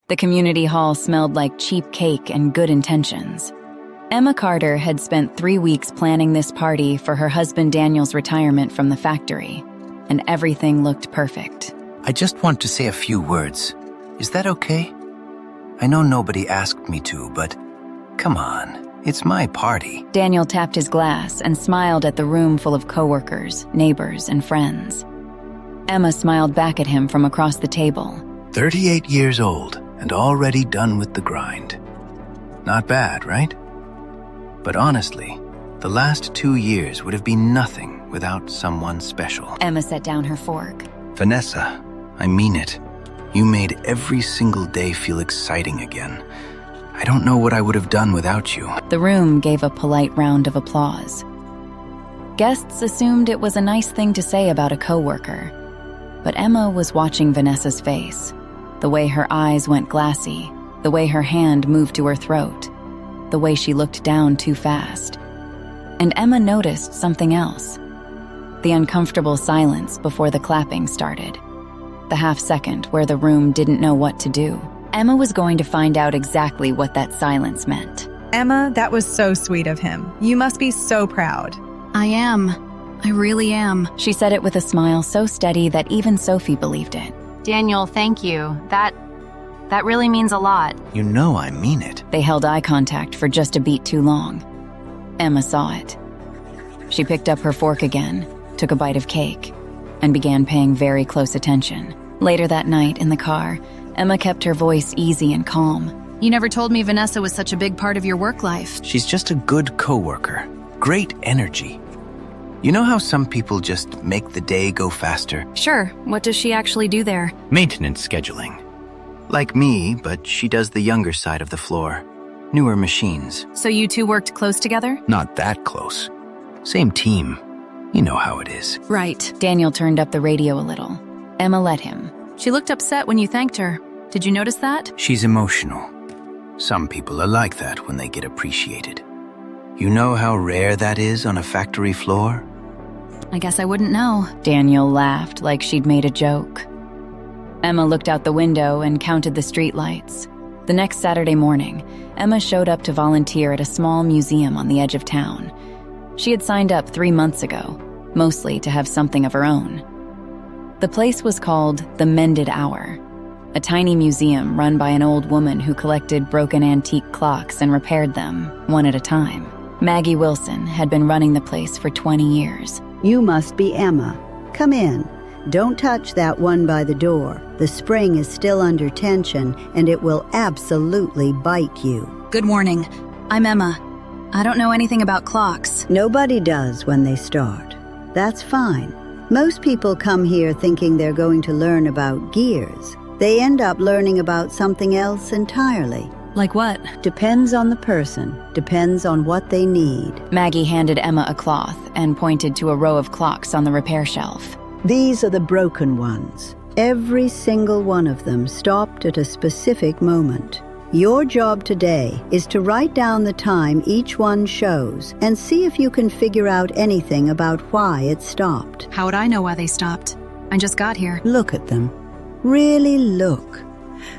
The community hall smelled like cheap cake and good intentions. Emma Carter had spent 3 weeks planning this party for her husband Daniel's retirement from the factory, and everything looked perfect. I just want to say a few words. Is that okay? I know nobody asked me to, but come on, it's my party. Daniel tapped his glass and smiled at the room full of coworkers, neighbors, and friends. Emma smiled back at him from across the table. 38 years old and already done with the grind. Not bad, right? But honestly, the last 2 years would have been nothing without someone special. Emma set down her fork. Vanessa, I mean it. You made every single day feel exciting again. I don't know what I would have done without you. The room gave a polite round of applause. Guests assumed it was a nice thing to say about a coworker, but Emma was watching Vanessa's face, the way her eyes went glassy, the way her hand moved to her throat, the way she looked down too fast. And Emma noticed something else. The uncomfortable silence before the clapping started. The half-second where the room didn't know what to do. Emma was going to find out exactly what that silence meant. Emma, that was so sweet of him. You must be so proud. I am. I really am. She said it with a smile so steady that even Sophie believed it. Daniel, thank you. That really means a lot. You know I mean it. They held eye contact for just a beat too long. Emma saw it. She picked up her fork again, took a bite of cake, and began paying very close attention. Later that night in the car, Emma kept her voice easy and calm. You never told me Vanessa was such a big part of your work life. She's just a good coworker. Great energy. You know how some people just make the day go faster? Sure. What does she actually do there? Maintenance scheduling. Like me, but she does the younger side of the floor. Newer machines. So you two worked close together? Not that close. Same team. You know how it is. Right. Daniel turned up the radio a little. Emma let him. She looked upset when you thanked her. Did you notice that? She's emotional. Some people are like that when they get appreciated. You know how rare that is on a factory floor? I guess I wouldn't know. Daniel laughed like she'd made a joke. Emma looked out the window and counted the streetlights. The next Saturday morning, Emma showed up to volunteer at a small museum on the edge of town. She had signed up 3 months ago, mostly to have something of her own. The place was called the Mended Hour, a tiny museum run by an old woman who collected broken antique clocks and repaired them, one at a time. Maggie Wilson had been running the place for 20 years. You must be Emma. Come in. Don't touch that one by the door. The spring is still under tension, and it will absolutely bite you. Good morning. I'm Emma. I don't know anything about clocks. Nobody does when they start. That's fine. Most people come here thinking they're going to learn about gears. They end up learning about something else entirely. Like what? Depends on the person. Depends on what they need. Maggie handed Emma a cloth and pointed to a row of clocks on the repair shelf. These are the broken ones. Every single one of them stopped at a specific moment. Your job today is to write down the time each one shows and see if you can figure out anything about why it stopped. How would I know why they stopped? I just got here. Look at them. Really look.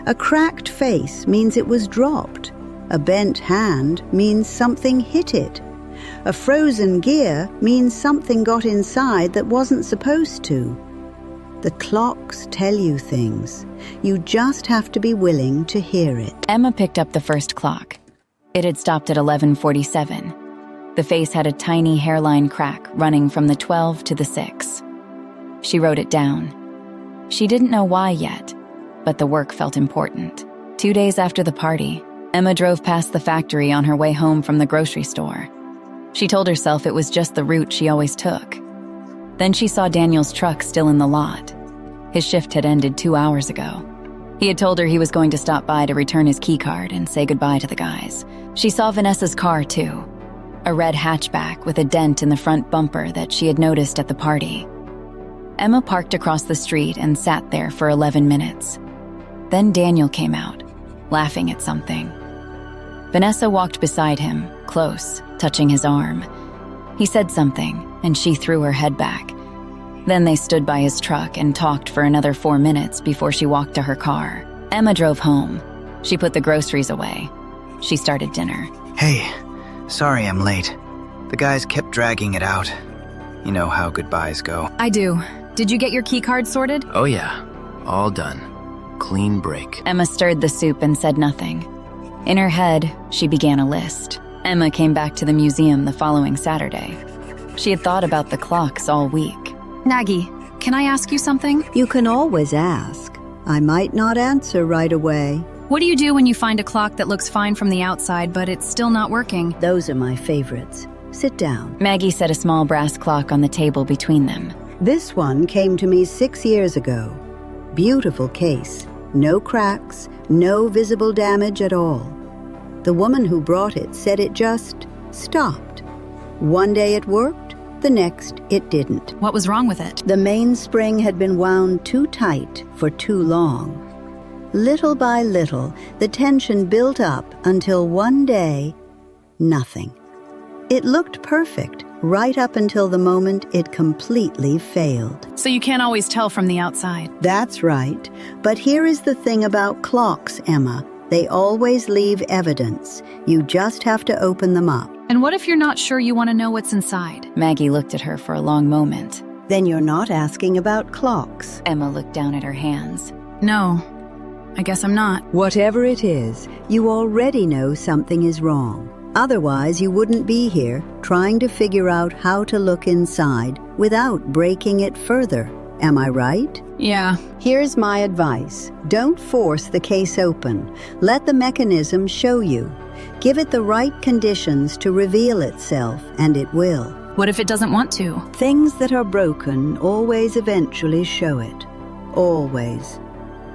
A cracked face means it was dropped. A bent hand means something hit it. A frozen gear means something got inside that wasn't supposed to. The clocks tell you things. You just have to be willing to hear it. Emma picked up the first clock. It had stopped at 11:47. The face had a tiny hairline crack running from the 12 to the 6. She wrote it down. She didn't know why yet, but the work felt important. 2 days after the party, Emma drove past the factory on her way home from the grocery store. She told herself it was just the route she always took. Then she saw Daniel's truck still in the lot. His shift had ended 2 hours ago. He had told her he was going to stop by to return his keycard and say goodbye to the guys. She saw Vanessa's car, too. A red hatchback with a dent in the front bumper that she had noticed at the party. Emma parked across the street and sat there for 11 minutes. Then Daniel came out, laughing at something. Vanessa walked beside him, close, touching his arm. He said something, and she threw her head back. Then they stood by his truck and talked for another 4 minutes before she walked to her car. Emma drove home, She put the groceries away. She started dinner. Hey, sorry I'm late. The guys kept dragging it out. You know how goodbyes go. I do. Did you get your key card sorted? Oh yeah, all done. Clean break. Emma stirred the soup and said nothing. In her head, she began a list. Emma came back to the museum the following Saturday. She had thought about the clocks all week. Maggie, can I ask you something? You can always ask. I might not answer right away. What do you do when you find a clock that looks fine from the outside, but it's still not working? Those are my favorites. Sit down. Maggie set a small brass clock on the table between them. This one came to me 6 years ago. Beautiful case. No cracks, no visible damage at all. The woman who brought it said it just stopped. One day it worked, the next it didn't. What was wrong with it? The mainspring had been wound too tight for too long. Little by little, the tension built up until one day, nothing. It looked perfect right up until the moment it completely failed. So you can't always tell from the outside. That's right. But here is the thing about clocks, Emma. They always leave evidence. You just have to open them up. And what if you're not sure you want to know what's inside? Maggie looked at her for a long moment. Then you're not asking about clocks. Emma looked down at her hands. No, I guess I'm not. Whatever it is, you already know something is wrong. Otherwise, you wouldn't be here trying to figure out how to look inside without breaking it further. Am I right? Yeah. Here's my advice. Don't force the case open. Let the mechanism show you. Give it the right conditions to reveal itself, and it will. What if it doesn't want to? Things that are broken always eventually show it. Always.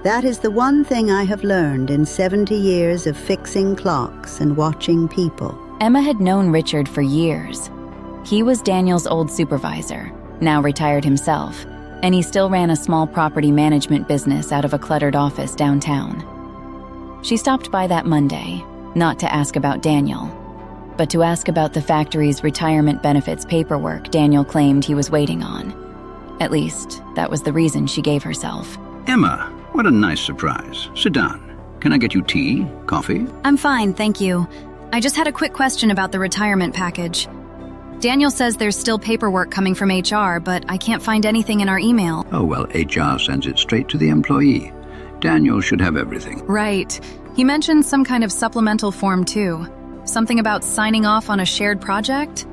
That is the one thing I have learned in 70 years of fixing clocks and watching people. Emma had known Richard for years. He was Daniel's old supervisor, now retired himself, and he still ran a small property management business out of a cluttered office downtown. She stopped by that Monday, not to ask about Daniel, but to ask about the factory's retirement benefits paperwork Daniel claimed he was waiting on. At least, that was the reason she gave herself. Emma, what a nice surprise. Sit down. Can I get you tea, coffee? I'm fine, thank you. I just had a quick question about the retirement package. Daniel says there's still paperwork coming from HR, but I can't find anything in our email. Oh, well, HR sends it straight to the employee. Daniel should have everything. Right. He mentioned some kind of supplemental form, too. Something about signing off on a shared project?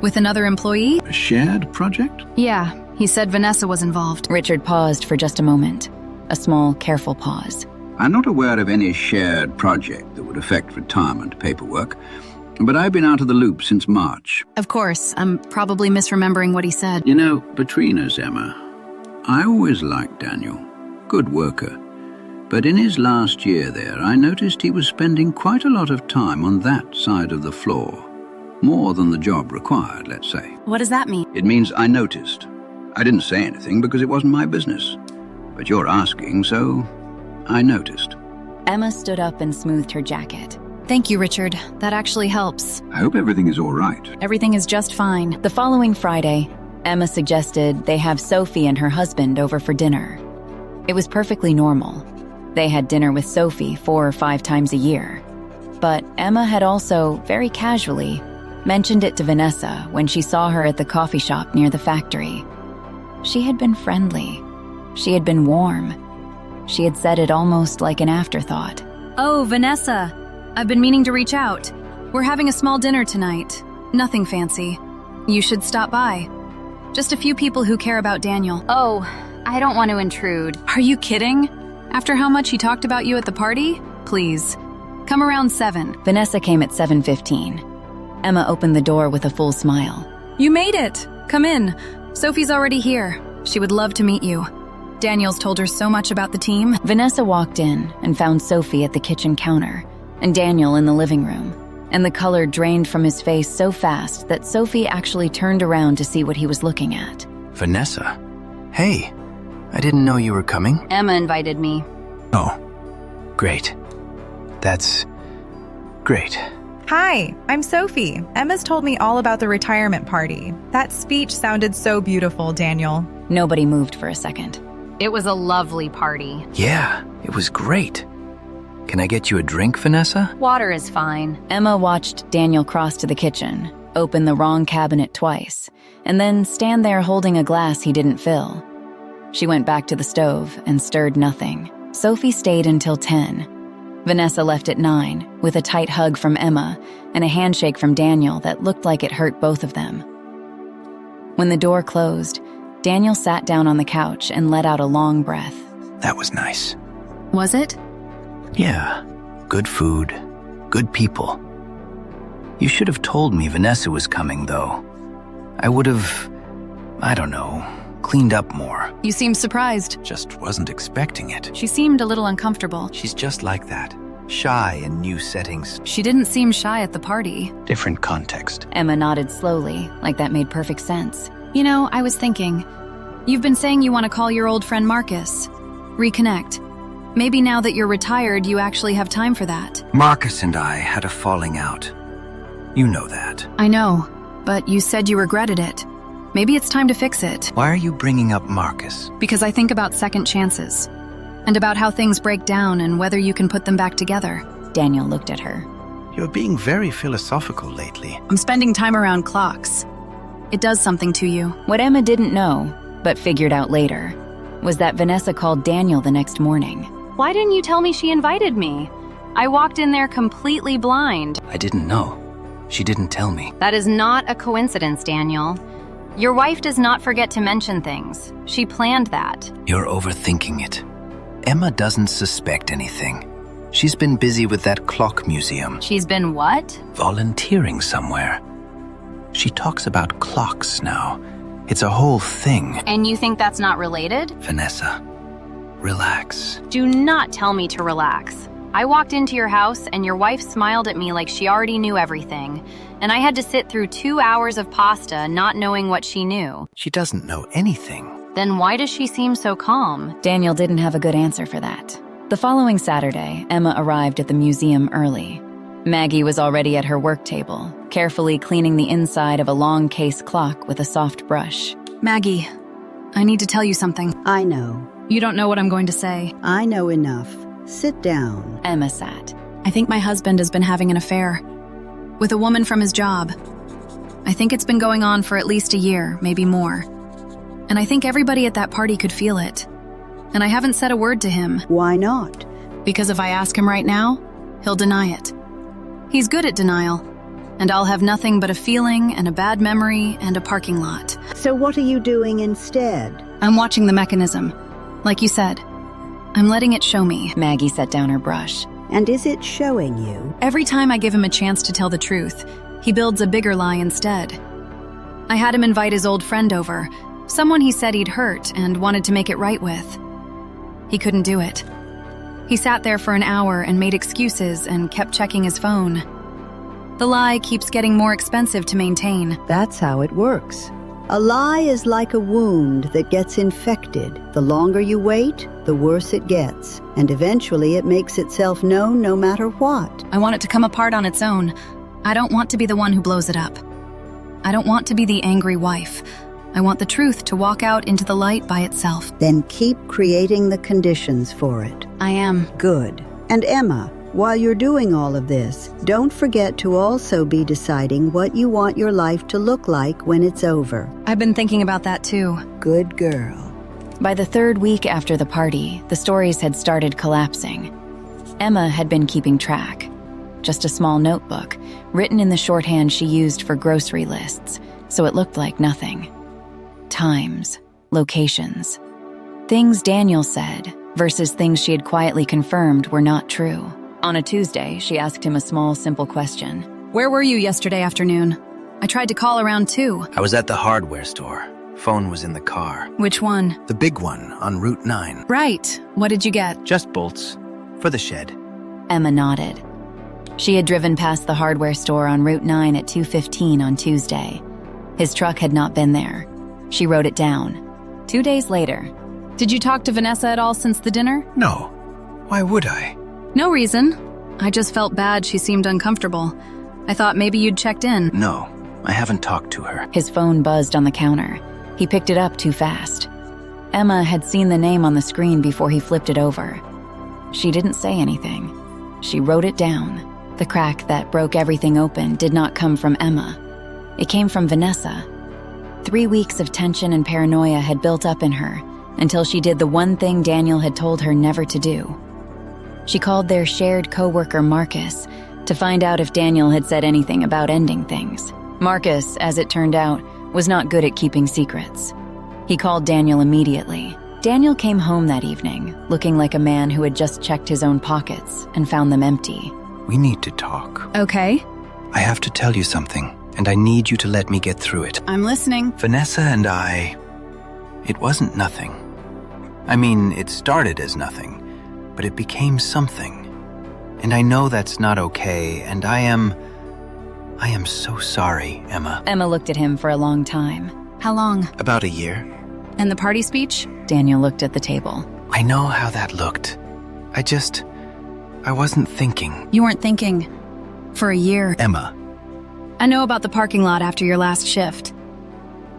With another employee? A shared project? Yeah, he said Vanessa was involved. Richard paused for just a moment. A small, careful pause. I'm not aware of any shared project that would affect retirement paperwork, but I've been out of the loop since March. Of course, I'm probably misremembering what he said. You know, between us, Emma, I always liked Daniel. Good worker. But in his last year there, I noticed he was spending quite a lot of time on that side of the floor. More than the job required, let's say. What does that mean? It means I noticed. I didn't say anything because it wasn't my business. But you're asking, so I noticed. Emma stood up and smoothed her jacket. Thank you, Richard. That actually helps. I hope everything is all right. Everything is just fine. The following Friday, Emma suggested they have Sophie and her husband over for dinner. It was perfectly normal. They had dinner with Sophie 4 or 5 times a year. But Emma had also, very casually, mentioned it to Vanessa when she saw her at the coffee shop near the factory. She had been friendly. She had been warm. She had said it almost like an afterthought. Oh, Vanessa. I've been meaning to reach out. We're having a small dinner tonight. Nothing fancy. You should stop by. Just a few people who care about Daniel. Oh, I don't want to intrude. Are you kidding? After how much he talked about you at the party? Please. Come around 7. Vanessa came at 7:15. Emma opened the door with a full smile. You made it. Come in. Sophie's already here. She would love to meet you. Daniel's told her so much about the team. Vanessa walked in and found Sophie at the kitchen counter and Daniel in the living room, and the color drained from his face so fast that Sophie actually turned around to see what he was looking at. Vanessa. Hey, I didn't know you were coming. Emma invited me. Oh, great. That's great. Hi, I'm Sophie. Emma's told me all about the retirement party. That speech sounded so beautiful, Daniel. Nobody moved for a second. It was a lovely party. Yeah, it was great. Can I get you a drink, Vanessa? Water is fine. Emma watched Daniel cross to the kitchen, open the wrong cabinet twice, and then stand there holding a glass he didn't fill. She went back to the stove and stirred nothing. Sophie stayed until 10. Vanessa left at 9, with a tight hug from Emma and a handshake from Daniel that looked like it hurt both of them. When the door closed, Daniel sat down on the couch and let out a long breath. That was nice. Was it? Yeah, good food, good people. You should have told me Vanessa was coming, though. I would have, I don't know, cleaned up more. You seemed surprised. Just wasn't expecting it. She seemed a little uncomfortable. She's just like that. Shy in new settings. She didn't seem shy at the party. Different context. Emma nodded slowly, like that made perfect sense. You know, I was thinking, you've been saying you want to call your old friend Marcus. Reconnect. Maybe now that you're retired, you actually have time for that. Marcus and I had a falling out. You know that. I know, but you said you regretted it. Maybe it's time to fix it. Why are you bringing up Marcus? Because I think about second chances. And about how things break down and whether you can put them back together. Daniel looked at her. You're being very philosophical lately. I'm spending time around clocks. It does something to you. What Emma didn't know, but figured out later, was that Vanessa called Daniel the next morning. Why didn't you tell me she invited me? I walked in there completely blind. I didn't know. She didn't tell me. That is not a coincidence, Daniel. Your wife does not forget to mention things. She planned that. You're overthinking it. Emma doesn't suspect anything. She's been busy with that clock museum. She's been what? Volunteering somewhere. She talks about clocks now. It's a whole thing. And you think that's not related? Vanessa, relax. Do not tell me to relax. I walked into your house and your wife smiled at me like she already knew everything. And I had to sit through 2 hours of pasta not knowing what she knew. She doesn't know anything. Then why does she seem so calm? Daniel didn't have a good answer for that. The following Saturday, Emma arrived at the museum early. Maggie was already at her work table, carefully cleaning the inside of a long case clock with a soft brush. Maggie, I need to tell you something. I know. You don't know what I'm going to say. I know enough. Sit down. Emma sat. I think my husband has been having an affair with a woman from his job. I think it's been going on for at least a year, maybe more. And I think everybody at that party could feel it. And I haven't said a word to him. Why not? Because if I ask him right now, he'll deny it. He's good at denial. And I'll have nothing but a feeling and a bad memory and a parking lot. So what are you doing instead? I'm watching the mechanism. Like you said, I'm letting it show me. Maggie set down her brush. And is it showing you? Every time I give him a chance to tell the truth, he builds a bigger lie instead. I had him invite his old friend over, someone he said he'd hurt and wanted to make it right with. He couldn't do it. He sat there for an hour and made excuses and kept checking his phone. The lie keeps getting more expensive to maintain. That's how it works. A lie is like a wound that gets infected. The longer you wait, the worse it gets. And eventually it makes itself known no matter what. I want it to come apart on its own. I don't want to be the one who blows it up. I don't want to be the angry wife. I want the truth to walk out into the light by itself. Then keep creating the conditions for it. I am. Good. And Emma, while you're doing all of this, don't forget to also be deciding what you want your life to look like when it's over. I've been thinking about that too. Good girl. By the third week after the party, the stories had started collapsing. Emma had been keeping track. Just a small notebook, written in the shorthand she used for grocery lists, so it looked like nothing. Times, locations. Things Daniel said versus things she had quietly confirmed were not true. On a Tuesday, she asked him a small, simple question. Where were you yesterday afternoon? I tried to call around too. I was at the hardware store. Phone was in the car. Which one? The big one on Route 9. Right. What did you get? Just bolts. For the shed. Emma nodded. She had driven past the hardware store on Route 9 at 2:15 on Tuesday. His truck had not been there. She wrote it down. 2 days later. Did you talk to Vanessa at all since the dinner? No. Why would I? No reason. I just felt bad she seemed uncomfortable. I thought maybe you'd checked in. No, I haven't talked to her. His phone buzzed on the counter. He picked it up too fast. Emma had seen the name on the screen before he flipped it over. She didn't say anything. She wrote it down. The crack that broke everything open did not come from Emma. It came from Vanessa. 3 weeks of tension and paranoia had built up in her until she did the one thing Daniel had told her never to do. She called their shared coworker Marcus to find out if Daniel had said anything about ending things. Marcus, as it turned out, was not good at keeping secrets. He called Daniel immediately. Daniel came home that evening, looking like a man who had just checked his own pockets and found them empty. We need to talk. Okay, I have to tell you something, and I need you to let me get through it. I'm listening. Vanessa and I... It wasn't nothing. I mean, it started as nothing, but it became something. And I know that's not okay, and I am so sorry, Emma. Emma looked at him for a long time. How long? About a year. And the party speech? Daniel looked at the table. I know how that looked. I wasn't thinking. You weren't thinking. For a year. Emma. I know about the parking lot after your last shift.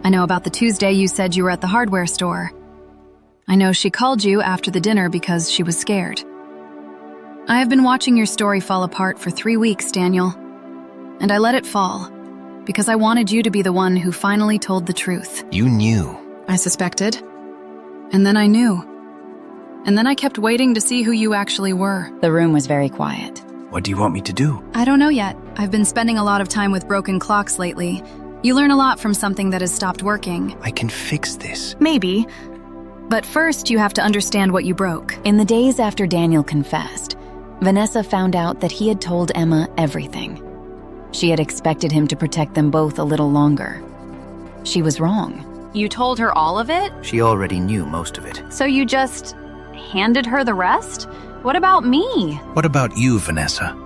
I know about the Tuesday you said you were at the hardware store. I know she called you after the dinner because she was scared. I have been watching your story fall apart for 3 weeks, Daniel. And I let it fall because I wanted you to be the one who finally told the truth. You knew. I suspected. And then I knew. And then I kept waiting to see who you actually were. The room was very quiet. What do you want me to do? I don't know yet. I've been spending a lot of time with broken clocks lately. You learn a lot from something that has stopped working. I can fix this. Maybe. But first, you have to understand what you broke. In the days after Daniel confessed, Vanessa found out that he had told Emma everything. She had expected him to protect them both a little longer. She was wrong. You told her all of it? She already knew most of it. So you just handed her the rest? What about me? What about you, Vanessa?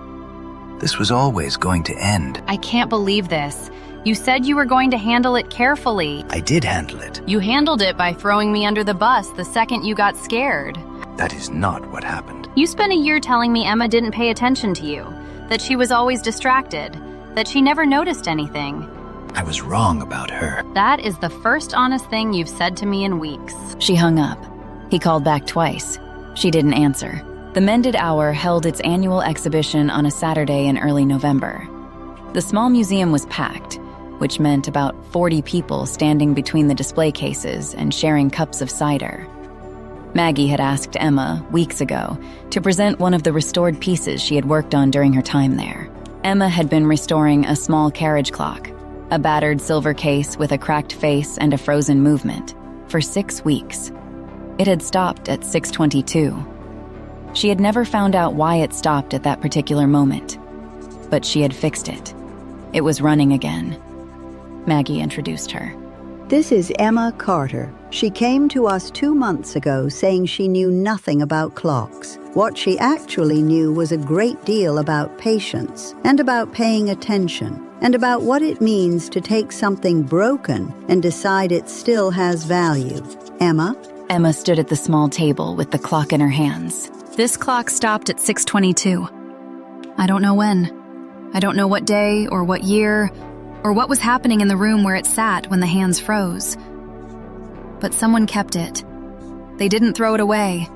This was always going to end. I can't believe this. You said you were going to handle it carefully. I did handle it. You handled it by throwing me under the bus the second you got scared. That is not what happened. You spent a year telling me Emma didn't pay attention to you, that she was always distracted, that she never noticed anything. I was wrong about her. That is the first honest thing you've said to me in weeks. She hung up. He called back twice. She didn't answer. The Mended Hour held its annual exhibition on a Saturday in early November. The small museum was packed, which meant about 40 people standing between the display cases and sharing cups of cider. Maggie had asked Emma, weeks ago, to present one of the restored pieces she had worked on during her time there. Emma had been restoring a small carriage clock, a battered silver case with a cracked face and a frozen movement, for 6 weeks. It had stopped at 6:22. She had never found out why it stopped at that particular moment, but she had fixed it. It was running again. Maggie introduced her. This is Emma Carter. She came to us 2 months ago saying she knew nothing about clocks. What she actually knew was a great deal about patience and about paying attention and about what it means to take something broken and decide it still has value. Emma? Emma stood at the small table with the clock in her hands. This clock stopped at 6:22. I don't know when. I don't know what day or what year or what was happening in the room where it sat when the hands froze. But someone kept it. They didn't throw it away.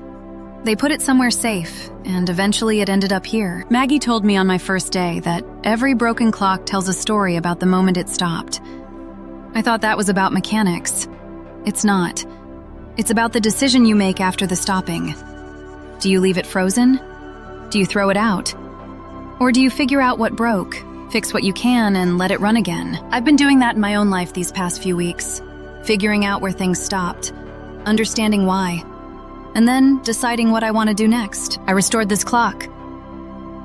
They put it somewhere safe, and eventually it ended up here. Maggie told me on my first day that every broken clock tells a story about the moment it stopped. I thought that was about mechanics. It's not. It's about the decision you make after the stopping. Do you leave it frozen? Do you throw it out? Or do you figure out what broke, fix what you can, and let it run again? I've been doing that in my own life these past few weeks, figuring out where things stopped, understanding why, and then deciding what I want to do next. I restored this clock.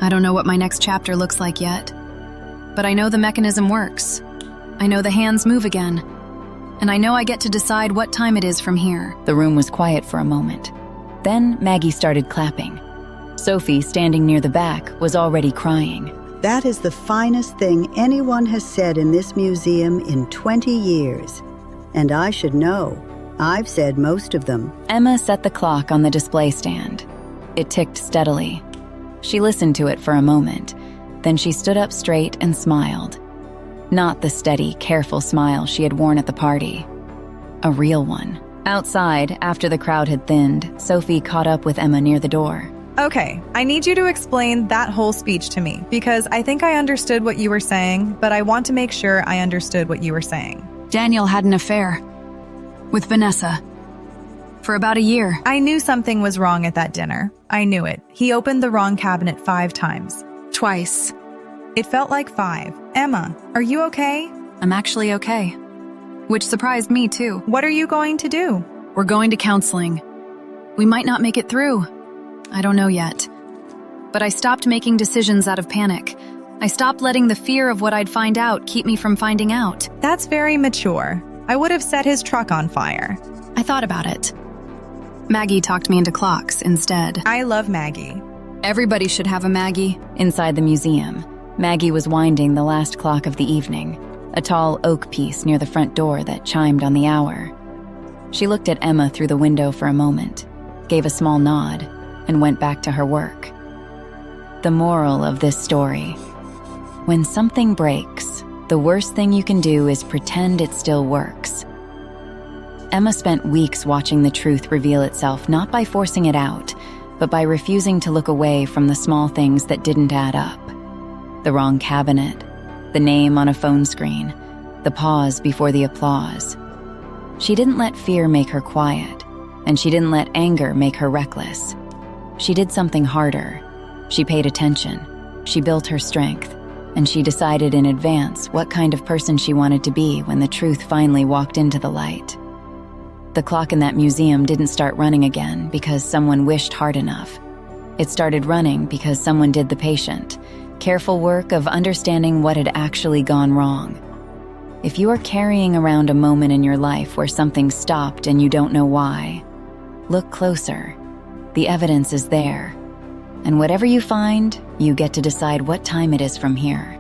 I don't know what my next chapter looks like yet, but I know the mechanism works. I know the hands move again, and I know I get to decide what time it is from here. The room was quiet for a moment. Then Maggie started clapping. Sophie, standing near the back, was already crying. That is the finest thing anyone has said in this museum in 20 years. And I should know. I've said most of them. Emma set the clock on the display stand. It ticked steadily. She listened to it for a moment. Then she stood up straight and smiled. Not the steady, careful smile she had worn at the party. A real one. Outside, after the crowd had thinned, Sophie caught up with Emma near the door. Okay, I need you to explain that whole speech to me because I think I understood what you were saying, but I want to make sure I understood what you were saying. Daniel had an affair with Vanessa for about a year. I knew something was wrong at that dinner. I knew it. He opened the wrong cabinet 5 times. Twice. It felt like 5. Emma, are you okay? I'm actually okay, which surprised me too. What are you going to do? We're going to counseling. We might not make it through. I don't know yet. But I stopped making decisions out of panic. I stopped letting the fear of what I'd find out keep me from finding out. That's very mature. I would have set his truck on fire. I thought about it. Maggie talked me into clocks instead. I love Maggie. Everybody should have a Maggie. Inside the museum, Maggie was winding the last clock of the evening, a tall oak piece near the front door that chimed on the hour. She looked at Emma through the window for a moment, gave a small nod, and went back to her work. The moral of this story: when something breaks, the worst thing you can do is pretend it still works. Emma spent weeks watching the truth reveal itself, not by forcing it out, but by refusing to look away from the small things that didn't add up. The wrong cabinet, the name on a phone screen, the pause before the applause. She didn't let fear make her quiet, and she didn't let anger make her reckless. She did something harder. She paid attention. She built her strength, and she decided in advance what kind of person she wanted to be when the truth finally walked into the light. The clock in that museum didn't start running again because someone wished hard enough. It started running because someone did the patient, careful work of understanding what had actually gone wrong. If you are carrying around a moment in your life where something stopped and you don't know why, look closer. The evidence is there. And whatever you find, you get to decide what time it is from here.